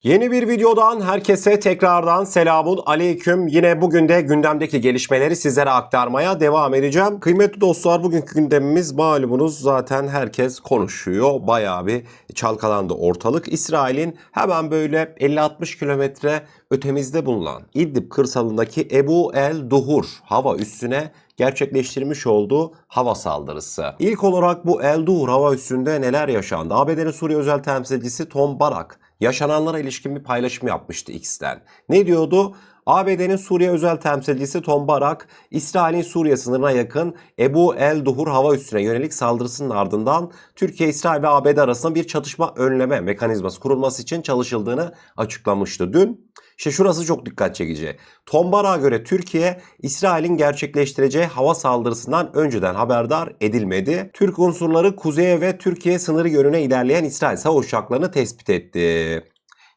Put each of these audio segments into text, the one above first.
Yeni bir videodan herkese tekrardan selamun aleyküm. Yine bugün de gündemdeki gelişmeleri sizlere aktarmaya devam edeceğim. Kıymetli dostlar, bugünkü gündemimiz malumunuz, zaten herkes konuşuyor. Bayağı bir çalkalandı ortalık. İsrail'in hemen böyle 50-60 kilometre ötemizde bulunan İdlib kırsalındaki Ebu El Duhur hava üssüne gerçekleştirmiş olduğu hava saldırısı. İlk olarak bu El Duhur hava üssünde neler yaşandı? ABD'nin Suriye özel temsilcisi Tom Barak yaşananlara ilişkin bir paylaşım yapmıştı X'ten. Ne diyordu? ABD'nin Suriye özel temsilcisi Tom Barak, İsrail'in Suriye sınırına yakın Ebu El Duhur hava üssüne yönelik saldırısının ardından Türkiye, İsrail ve ABD arasında bir çatışma önleme mekanizması kurulması için çalışıldığını açıklamıştı dün. İşte şurası çok dikkat çekici. Tom Barak'a göre Türkiye, İsrail'in gerçekleştireceği hava saldırısından önceden haberdar edilmedi. Türk unsurları kuzeye ve Türkiye sınırı yönüne ilerleyen İsrail savaş uçaklarını tespit etti.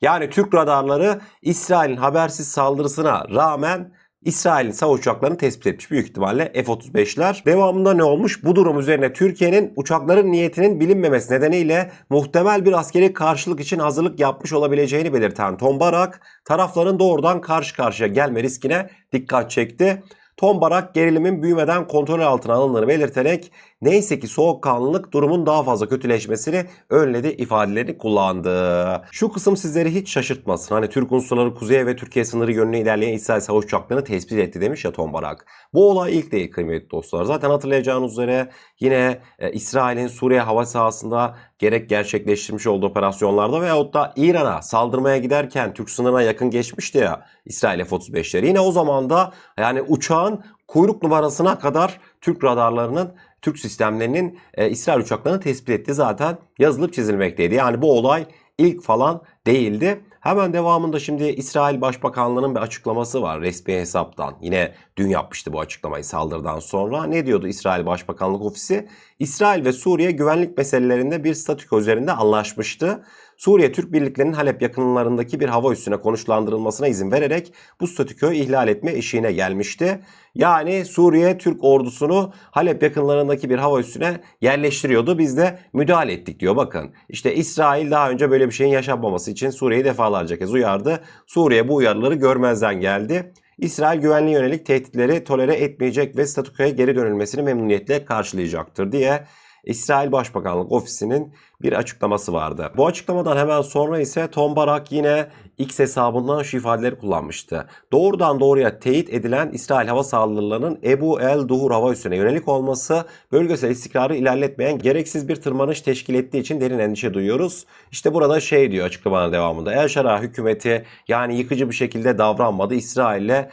Yani Türk radarları İsrail'in habersiz saldırısına rağmen İsrail'in savaş uçaklarını tespit etmiş. Büyük ihtimalle F-35'ler. Devamında ne olmuş? Bu durum üzerine Türkiye'nin uçakların niyetinin bilinmemesi nedeniyle muhtemel bir askeri karşılık için hazırlık yapmış olabileceğini belirten Tom Barak, tarafların doğrudan karşı karşıya gelme riskine dikkat çekti. Tom Barak gerilimin büyümeden kontrol altına alındığını belirterek neyse ki soğukkanlılık durumun daha fazla kötüleşmesini önledi ifadelerini kullandı. Şu kısım sizleri hiç şaşırtmasın. Hani Türk unsurları kuzeye ve Türkiye sınırı yönüne ilerleyen İsrail savaş uçaklarını tespit etti demiş ya Tom Barak. Bu olay ilk değil kıymetli dostlar. Zaten hatırlayacağınız üzere yine İsrail'in Suriye hava sahasında gerek gerçekleştirmiş olduğu operasyonlarda veyahut da İran'a saldırmaya giderken Türk sınırına yakın geçmişti ya İsrail F-35'leri. Yine o zaman da yani uçağın kuyruk numarasına kadar Türk radarlarının, Türk sistemlerinin İsrail uçaklarını tespit etti zaten yazılıp çizilmekteydi. Yani bu olay ilk falan değildi. Hemen devamında şimdi İsrail Başbakanlığı'nın bir açıklaması var resmi hesaptan. Yine dün yapmıştı bu açıklamayı saldırıdan sonra. Ne diyordu İsrail Başbakanlık Ofisi? İsrail ve Suriye güvenlik meselelerinde bir statüko üzerinde anlaşmıştı. Suriye Türk birliklerinin Halep yakınlarındaki bir hava üssüne konuşlandırılmasına izin vererek bu statükoyu ihlal etme eşiğine gelmişti. Yani Suriye Türk ordusunu Halep yakınlarındaki bir hava üssüne yerleştiriyordu. Biz de müdahale ettik diyor. Bakın işte İsrail daha önce böyle bir şeyin yaşanmaması için Suriye'yi defalarca kez uyardı. Suriye bu uyarıları görmezden geldi. İsrail güvenliğe yönelik tehditleri tolere etmeyecek ve statükoya geri dönülmesini memnuniyetle karşılayacaktır diye İsrail Başbakanlık Ofisi'nin bir açıklaması vardı. Bu açıklamadan hemen sonra ise Tom Barak yine X hesabından şu ifadeleri kullanmıştı. Doğrudan doğruya teyit edilen İsrail hava saldırılarının Ebu El Duhur hava üssüne yönelik olması bölgesel istikrarı ilerletmeyen gereksiz bir tırmanış teşkil ettiği için derin endişe duyuyoruz. İşte burada şey diyor açıklamanın devamında. El Şara hükümeti yani yıkıcı bir şekilde davranmadı. İsrail'le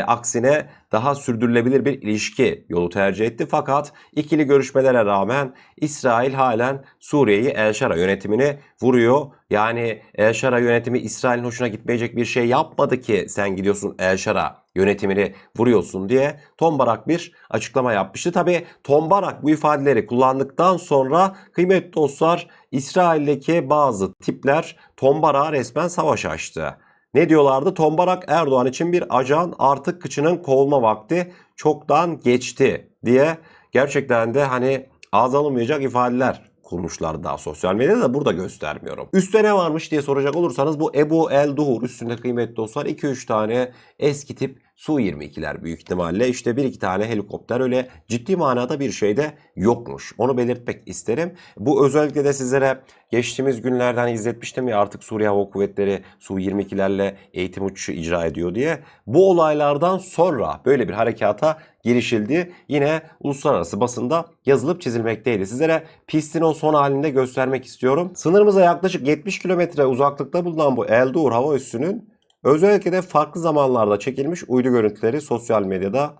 aksine daha sürdürülebilir bir ilişki yolu tercih etti. Fakat ikili görüşmelere rağmen İsrail halen Suriye'yi El Şara yönetimini vuruyor. Yani El Şara yönetimi İsrail'in hoşuna gitmeyecek bir şey yapmadı ki sen gidiyorsun El Şara yönetimini vuruyorsun diye Tom Barak bir açıklama yapmıştı. Tabi Tom Barak bu ifadeleri kullandıktan sonra kıymetli dostlar İsrail'deki bazı tipler Tom Barak'a resmen savaş açtı. Ne diyorlardı? Tom Barak Erdoğan için bir ajan, artık kıçının kovulma vakti çoktan geçti diye gerçekten de hani ağız alınmayacak ifadeler kurmuşlar daha sosyal medyada da burada göstermiyorum. Üstte ne varmış diye soracak olursanız bu Ebu El Duhur üstünde kıymetli dostlar 2-3 tane eski tip Su-22'ler büyük ihtimalle, işte 1-2 tane helikopter, öyle ciddi manada bir şey de yokmuş. Onu belirtmek isterim. Bu özellikle de sizlere geçtiğimiz günlerden izletmiştim ya, artık Suriye Hava Kuvvetleri Su-22'lerle eğitim uçuşu icra ediyor diye. Bu olaylardan sonra böyle bir harekata girişildi. Yine uluslararası basında yazılıp çizilmekteydi. Sizlere pistin o son halinde göstermek istiyorum. Sınırımıza yaklaşık 70 kilometre uzaklıkta bulunan bu El Duhur hava üssünün özellikle de farklı zamanlarda çekilmiş uydu görüntüleri sosyal medyada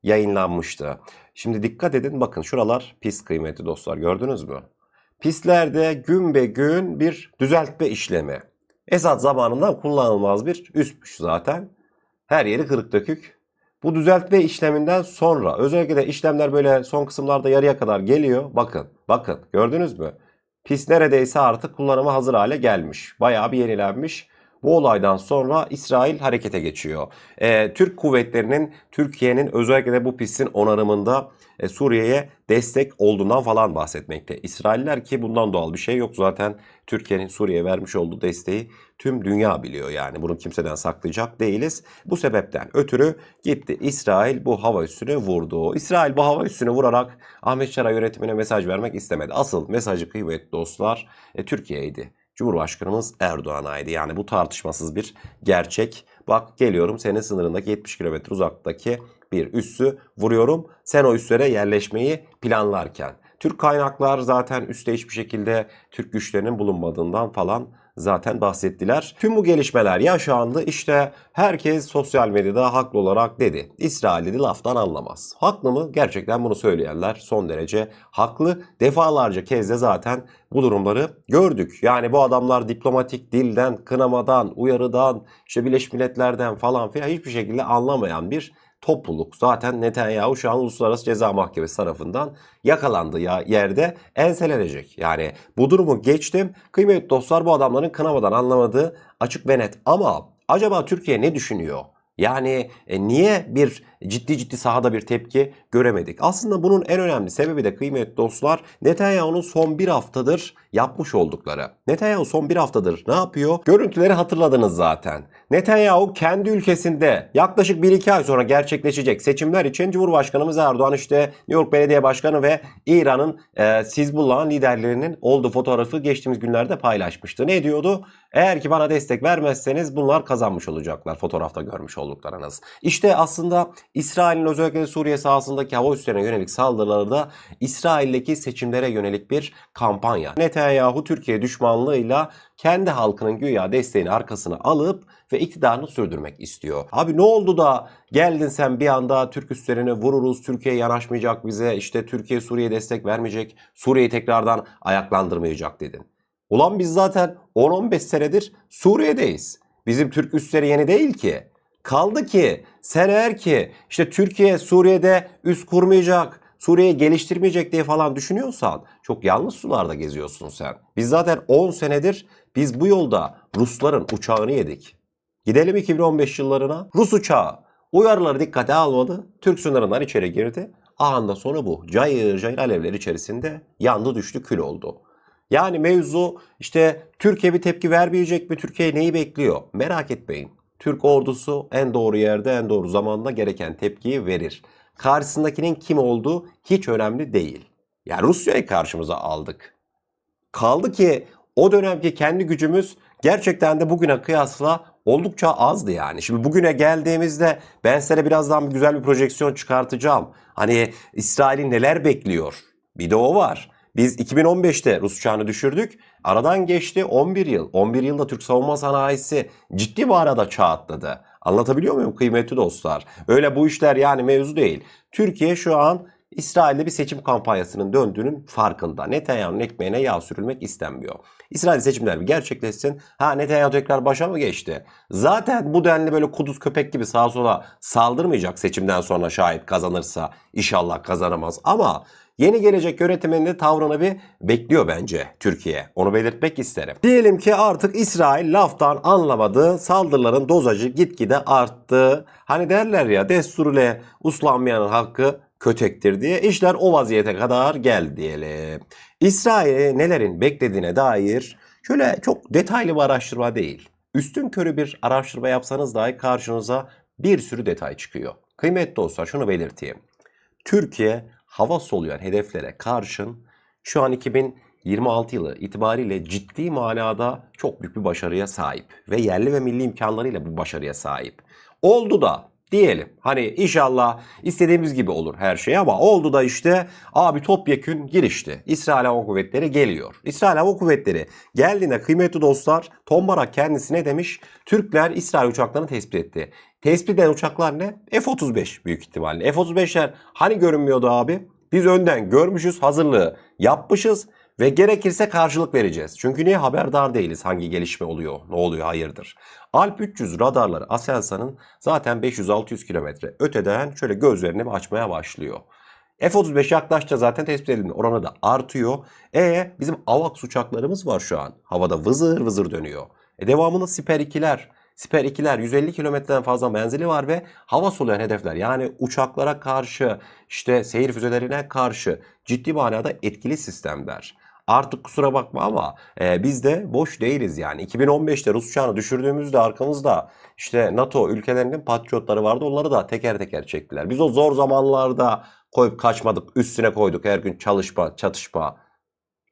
yayınlanmıştı. Şimdi dikkat edin, bakın şuralar pist kıymetli dostlar, gördünüz mü? Pistlerde gün be gün bir düzeltme işlemi. Esad zamanından kullanılmaz bir üsmüş zaten. Her yeri kırık dökük. Bu düzeltme işleminden sonra özellikle de işlemler böyle son kısımlarda yarıya kadar geliyor. Bakın gördünüz mü? Pist neredeyse artık kullanıma hazır hale gelmiş. Bayağı bir yenilenmiş. Bu olaydan sonra İsrail harekete geçiyor. Türk kuvvetlerinin Türkiye'nin özellikle de bu pistin onarımında Suriye'ye destek olduğundan falan bahsetmekte. İsrailler ki bundan doğal bir şey yok. Zaten Türkiye'nin Suriye'ye vermiş olduğu desteği tüm dünya biliyor yani. Bunu kimseden saklayacak değiliz. Bu sebepten ötürü gitti İsrail bu hava üssünü vurdu. İsrail bu hava üssünü vurarak Ahmet Şara yönetimine mesaj vermek istemedi. Asıl mesajı kıymetli dostlar Türkiye'ydi. Cumhurbaşkanımız Erdoğan'aydı. Yani bu tartışmasız bir gerçek. Bak geliyorum senin sınırındaki 70 kilometre uzaktaki bir üssü vuruyorum. Sen o üslere yerleşmeyi planlarken. Türk kaynaklar zaten üste hiçbir şekilde Türk güçlerinin bulunmadığından falan zaten bahsettiler. Tüm bu gelişmeler yaşandı. İşte herkes sosyal medyada haklı olarak dedi. İsrail dedi laftan anlamaz. Haklı mı? Gerçekten bunu söyleyenler son derece haklı. Defalarca kez de zaten bu durumları gördük. Yani bu adamlar diplomatik dilden, kınamadan, uyarıdan, işte Birleşmiş Milletler'den falan filan hiçbir şekilde anlamayan bir topluluk. Zaten Netanyahu şu an Uluslararası Ceza Mahkemesi tarafından yakalandığı yerde enselenecek. Yani bu durumu geçtim. Kıymetli dostlar bu adamların kınamadan anlamadığı açık ve net. Ama acaba Türkiye ne düşünüyor? Yani niye bir ciddi sahada bir tepki göremedik? Aslında bunun en önemli sebebi de kıymetli dostlar Netanyahu'nun son bir haftadır yapmış oldukları. Netanyahu son bir haftadır ne yapıyor? Görüntüleri hatırladınız zaten. Netanyahu kendi ülkesinde yaklaşık 1-2 ay sonra gerçekleşecek seçimler için Cumhurbaşkanımız Erdoğan işte New York Belediye Başkanı ve İran'ın Hizbullah'ın liderlerinin olduğu fotoğrafı geçtiğimiz günlerde paylaşmıştı. Ne diyordu? Eğer ki bana destek vermezseniz bunlar kazanmış olacaklar. Fotoğrafta görmüş olduklarınız. İşte aslında İsrail'in özellikle Suriye sahasındaki hava üslerine yönelik saldırıları da İsrail'deki seçimlere yönelik bir kampanya. Netanyahu Türkiye düşmanlığıyla kendi halkının güya desteğini arkasına alıp ve iktidarını sürdürmek istiyor. Abi ne oldu da geldin sen bir anda Türk üslerini vururuz, Türkiye yanaşmayacak bize, işte Türkiye Suriye'ye destek vermeyecek, Suriye'yi tekrardan ayaklandırmayacak dedin. Ulan biz zaten 10-15 senedir Suriye'deyiz. Bizim Türk üsleri yeni değil ki. Kaldı ki sen eğer ki işte Türkiye Suriye'de üs kurmayacak, Suriye'yi geliştirmeyecek diye falan düşünüyorsan çok yanlış sularda geziyorsun sen. Biz zaten 10 senedir biz bu yolda Rusların uçağını yedik. Gidelim 2015 yıllarına. Rus uçağı uyarıları dikkate almadı. Türk sınırından içeri girdi. Anında sonra bu. Cayır cayır alevler içerisinde yandı düştü kül oldu. Yani mevzu işte Türkiye bir tepki vermeyecek mi? Türkiye neyi bekliyor? Merak etmeyin. Türk ordusu en doğru yerde en doğru zamanda gereken tepkiyi verir. Karşısındakinin kim olduğu hiç önemli değil. Yani Rusya'yı karşımıza aldık. Kaldı ki o dönemki kendi gücümüz gerçekten de bugüne kıyasla oldukça azdı yani. Şimdi bugüne geldiğimizde ben size birazdan güzel bir projeksiyon çıkartacağım. Hani İsrail'i neler bekliyor? Bir de o var. Biz 2015'te Rus uçağını düşürdük. Aradan geçti 11 yıl. 11 yılda Türk savunma sanayisi ciddi bir arada çağ atladı. Anlatabiliyor muyum kıymetli dostlar? Öyle bu işler yani mevzu değil. Türkiye şu an İsrail'de bir seçim kampanyasının döndüğünün farkında. Netanyahu'nun ekmeğine yağ sürülmek istenmiyor. İsrail seçimler bir gerçekleşsin. Ha Netanyahu tekrar başa mı geçti? Zaten bu denli böyle kuduz köpek gibi sağa sola saldırmayacak seçimden sonra şayet kazanırsa. İnşallah kazanamaz ama yeni gelecek yönetiminin de tavrını bir bekliyor bence Türkiye. Onu belirtmek isterim. Diyelim ki artık İsrail laftan anlamadı. Saldırıların dozajı gitgide arttı. Hani derler ya desturle uslanmayanın hakkı kötektir diye işler o vaziyete kadar geldi diyelim. İsrail'e nelerin beklediğine dair şöyle çok detaylı bir araştırma değil. Üstünkörü bir araştırma yapsanız dahi karşınıza bir sürü detay çıkıyor. Kıymetli dostlar şunu belirteyim. Türkiye hava soluyan hedeflere karşın şu an 2026 yılı itibariyle ciddi manada çok büyük bir başarıya sahip ve yerli ve milli imkanlarıyla bu başarıya sahip. Oldu da diyelim hani inşallah istediğimiz gibi olur her şey ama oldu da işte abi topyekün girişti. İsrail Hava Kuvvetleri geliyor. İsrail Hava Kuvvetleri geldiğinde kıymetli dostlar Tombarak kendisine demiş Türkler İsrail uçaklarını tespit etti. Tespit eden uçaklar ne? F-35 büyük ihtimalle. F-35'ler hani görünmüyordu abi? Biz önden görmüşüz, hazırlığı yapmışız ve gerekirse karşılık vereceğiz. Çünkü niye haberdar değiliz hangi gelişme oluyor, ne oluyor, hayırdır. Alp 300 radarları Aselsan'ın zaten 500-600 kilometre öteden şöyle gözlerini açmaya başlıyor. F-35 yaklaştıkça zaten tespit edilme oranı da artıyor. Bizim AWACS uçaklarımız var şu an. Havada vızır vızır dönüyor. Devamında Siper 2'ler. Siper 2'ler 150 kilometreden fazla menzili var ve hava soluyan hedefler. Yani uçaklara karşı, işte seyir füzelerine karşı ciddi manada etkili sistemler. Artık kusura bakma ama biz de boş değiliz yani. 2015'te Rus uçağını düşürdüğümüzde arkamızda işte NATO ülkelerinin patriotları vardı. Onları da teker teker çektiler. Biz o zor zamanlarda koyup kaçmadık. Üstüne koyduk her gün çalışma, çatışma.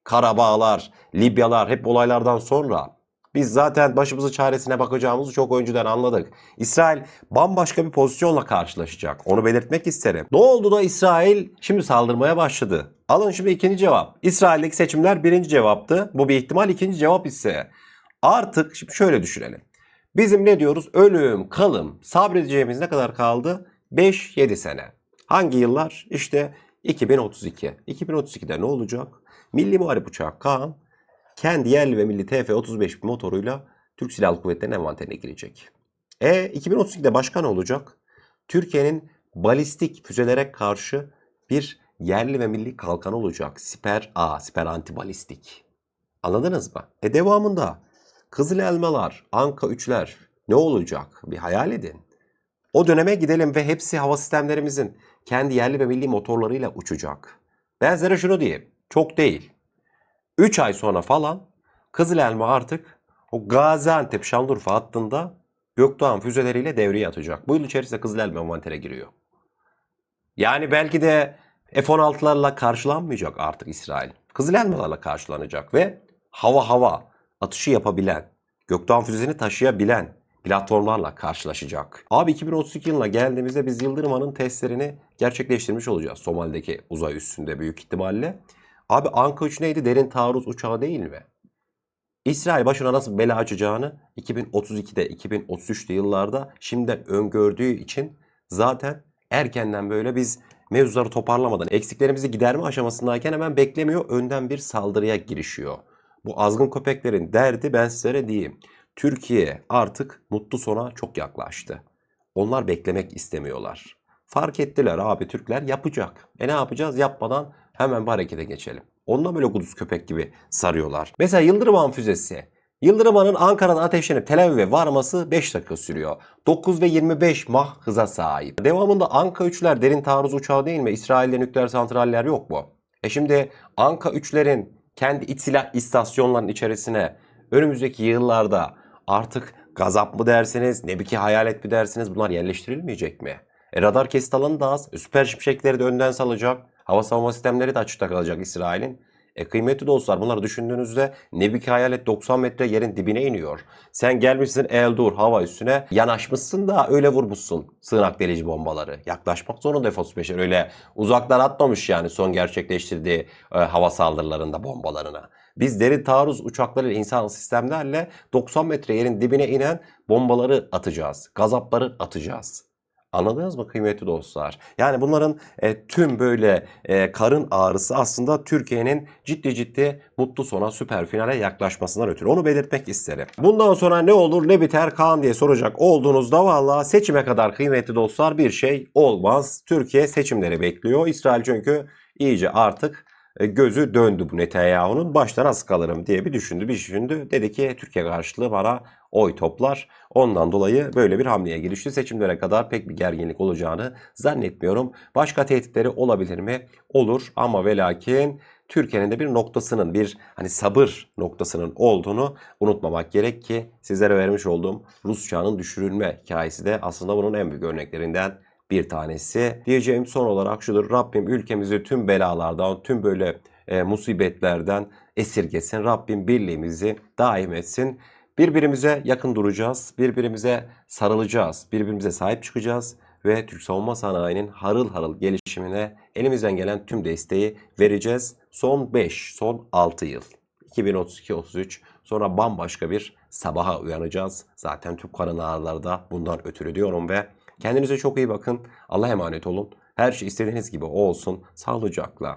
Karabağlar, Libyalar hep olaylardan sonra. Biz zaten başımızın çaresine bakacağımızı çok önceden anladık. İsrail bambaşka bir pozisyonla karşılaşacak. Onu belirtmek isterim. Ne oldu da İsrail şimdi saldırmaya başladı? Alın şimdi ikinci cevap. İsrail'deki seçimler birinci cevaptı. Bu bir ihtimal. İkinci cevap ise artık şimdi şöyle düşünelim. Bizim ne diyoruz? Ölüm, kalım, sabredeceğimiz ne kadar kaldı? 5-7 sene. Hangi yıllar? İşte 2032. 2032'de ne olacak? Milli Muharip Uçağı Kaan kendi yerli ve milli TF-35 motoruyla Türk Silahlı Kuvvetleri'nin envanterine girecek. 2032'de başka ne olacak? Türkiye'nin balistik füzelere karşı bir yerli ve milli kalkan olacak. Siper A, Siper Antibalistik. Anladınız mı? Devamında Kızıl Elmalar, Anka 3'ler ne olacak? Bir hayal edin. O döneme gidelim ve hepsi hava sistemlerimizin kendi yerli ve milli motorlarıyla uçacak. Ben size şunu diyeyim. Çok değil. 3 ay sonra falan Kızıl Elma artık o Gaziantep Şanlıurfa hattında Gökdoğan füzeleriyle devreye atacak. Bu yıl içerisinde Kızıl Elma envantere giriyor. Yani belki de F-16'larla karşılanmayacak artık İsrail. Kızıl Elmalarla karşılanacak ve hava atışı yapabilen, Gökdoğan füzesini taşıyabilen platformlarla karşılaşacak. Abi 2032 yılına geldiğimizde biz Yıldırım'ın testlerini gerçekleştirmiş olacağız. Somali'deki uzay üssünde büyük ihtimalle. Abi Anka 3 neydi? Derin taarruz uçağı değil mi? İsrail başına nasıl bela açacağını 2032'de, 2033'te yıllarda şimdiden öngördüğü için zaten erkenden böyle biz mevzuları toparlamadan eksiklerimizi giderme aşamasındayken hemen beklemiyor. Önden bir saldırıya girişiyor. Bu azgın köpeklerin derdi ben sizlere diyeyim. Türkiye artık mutlu sona çok yaklaştı. Onlar beklemek istemiyorlar. Fark ettiler abi Türkler yapacak. Ne yapacağız? Yapmadan hemen bir harekete geçelim. Onunla böyle kuduz köpek gibi sarıyorlar. Mesela Yıldırım Han füzesi. Yıldırım Han'ın Ankara'dan ateşlenip Tel Aviv'e varması 5 dakika sürüyor. 9 ve 25 Mach hıza sahip. Devamında Anka 3'ler derin taarruz uçağı değil mi? İsrail'de nükleer santraller yok mu? Şimdi Anka 3'lerin kendi iç silah istasyonlarının içerisine önümüzdeki yıllarda artık gazap mı dersiniz, ne bir hayalet mi dersiniz bunlar yerleştirilmeyecek mi? Radar kesit alanı da az. Süper şimşekleri de önden salacak. Hava savunma sistemleri de açıkta kalacak İsrail'in. Kıymetli dostlar bunları düşündüğünüzde Nebiki hayalet 90 metre yerin dibine iniyor. Sen gelmişsin Eldur hava üstüne yanaşmışsın da öyle vurmuşsun sığınak delici bombaları. Yaklaşmak zorunda F-35'ler öyle uzaktan atmamış yani son gerçekleştirdiği hava saldırılarında bombalarına. Biz derin taarruz uçaklarıyla insan sistemlerle 90 metre yerin dibine inen bombaları atacağız. Gazapları atacağız. Anladınız mı kıymetli dostlar? Yani bunların tüm böyle karın ağrısı aslında Türkiye'nin ciddi mutlu sona süper finale yaklaşmasından ötürü. Onu belirtmek isterim. Bundan sonra ne olur ne biter Kaan diye soracak olduğunuzda valla seçime kadar kıymetli dostlar bir şey olmaz. Türkiye seçimleri bekliyor. İsrail çünkü iyice artık gözü döndü bu Netanyahu'nun. Başta nasıl kalırım diye bir düşündü. Dedi ki Türkiye karşılığı bana oy toplar. Ondan dolayı böyle bir hamleye girişti. Seçimlere kadar pek bir gerginlik olacağını zannetmiyorum. Başka tehditleri olabilir mi? Olur ama ve lakin Türkiye'nin de bir noktasının bir hani sabır noktasının olduğunu unutmamak gerek ki sizlere vermiş olduğum Rus uçağının düşürülme hikayesi de aslında bunun en büyük örneklerinden bir tanesi. Diyeceğim son olarak şudur. Rabbim ülkemizi tüm belalardan, tüm böyle musibetlerden esirgesin. Rabbim birliğimizi daim etsin. Birbirimize yakın duracağız. Birbirimize sarılacağız. Birbirimize sahip çıkacağız. Ve Türk savunma sanayinin harıl harıl gelişimine elimizden gelen tüm desteği vereceğiz. Son 5, son 6 yıl. 2032-33 sonra bambaşka bir sabaha uyanacağız. Zaten tüm karın ağrıları da bundan ötürü diyorum ve kendinize çok iyi bakın. Allah'a emanet olun. Her şey istediğiniz gibi olsun. Sağlıcakla.